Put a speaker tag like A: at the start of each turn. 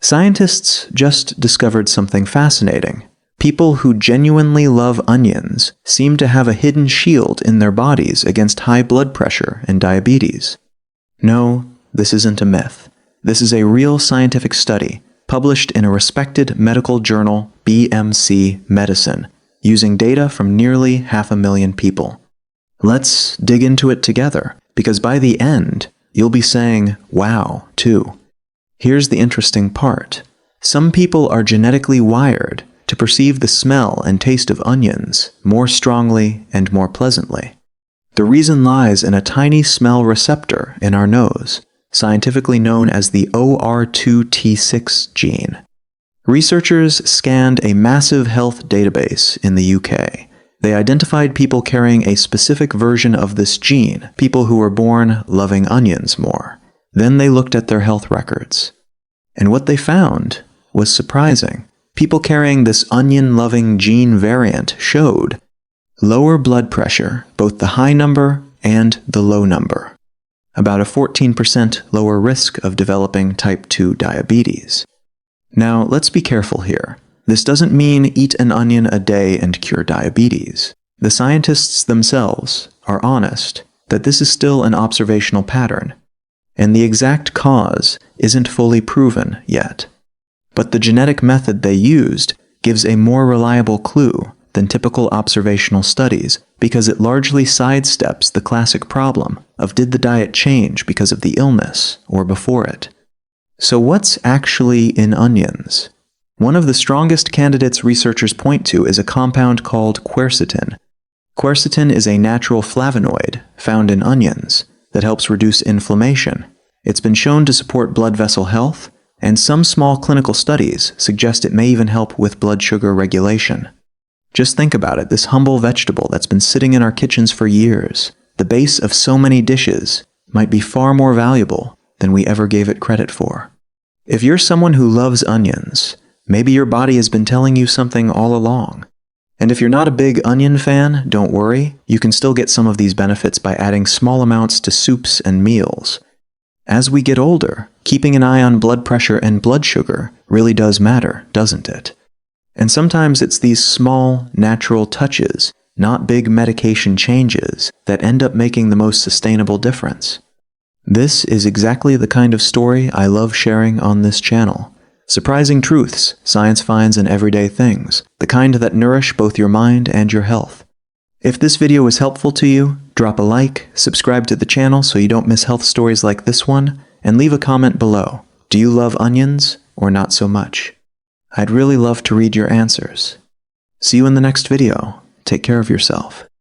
A: Scientists just discovered something fascinating. People who genuinely love onions seem to have a hidden shield in their bodies against high blood pressure and diabetes. No, this isn't a myth. This is a real scientific study published in a respected medical journal, BMC Medicine, using data from nearly 500,000 people. Let's dig into it together, because by the end, you'll be saying, wow, too. Here's the interesting part. Some people are genetically wired to perceive the smell and taste of onions more strongly and more pleasantly. The reason lies in a tiny smell receptor in our nose, scientifically known as the OR2T6 gene. Researchers scanned a massive health database in the UK. They identified people carrying a specific version of this gene, people who were born loving onions more. Then they looked at their health records. And what they found was surprising. People carrying this onion-loving gene variant showed lower blood pressure, both the high number and the low number. About a 14% lower risk of developing type 2 diabetes. Now, let's be careful here. This doesn't mean eat an onion a day and cure diabetes. The scientists themselves are honest that this is still an observational pattern, and the exact cause isn't fully proven yet. But the genetic method they used gives a more reliable clue than typical observational studies because it largely sidesteps the classic problem of did the diet change because of the illness or before it. So what's actually in onions? One of the strongest candidates researchers point to is a compound called quercetin. Quercetin is a natural flavonoid found in onions that helps reduce inflammation. It's been shown to support blood vessel health, and some small clinical studies suggest it may even help with blood sugar regulation. Just think about it, this humble vegetable that's been sitting in our kitchens for years, the base of so many dishes, might be far more valuable than we ever gave it credit for. If you're someone who loves onions, maybe your body has been telling you something all along. And if you're not a big onion fan, don't worry, you can still get some of these benefits by adding small amounts to soups and meals. As we get older, keeping an eye on blood pressure and blood sugar really does matter, doesn't it? And sometimes it's these small, natural touches, not big medication changes, that end up making the most sustainable difference. This is exactly the kind of story I love sharing on this channel. Surprising truths science finds in everyday things, the kind that nourish both your mind and your health. If this video was helpful to you, drop a like, subscribe to the channel so you don't miss health stories like this one, and leave a comment below. Do you love onions or not so much? I'd really love to read your answers. See you in the next video. Take care of yourself.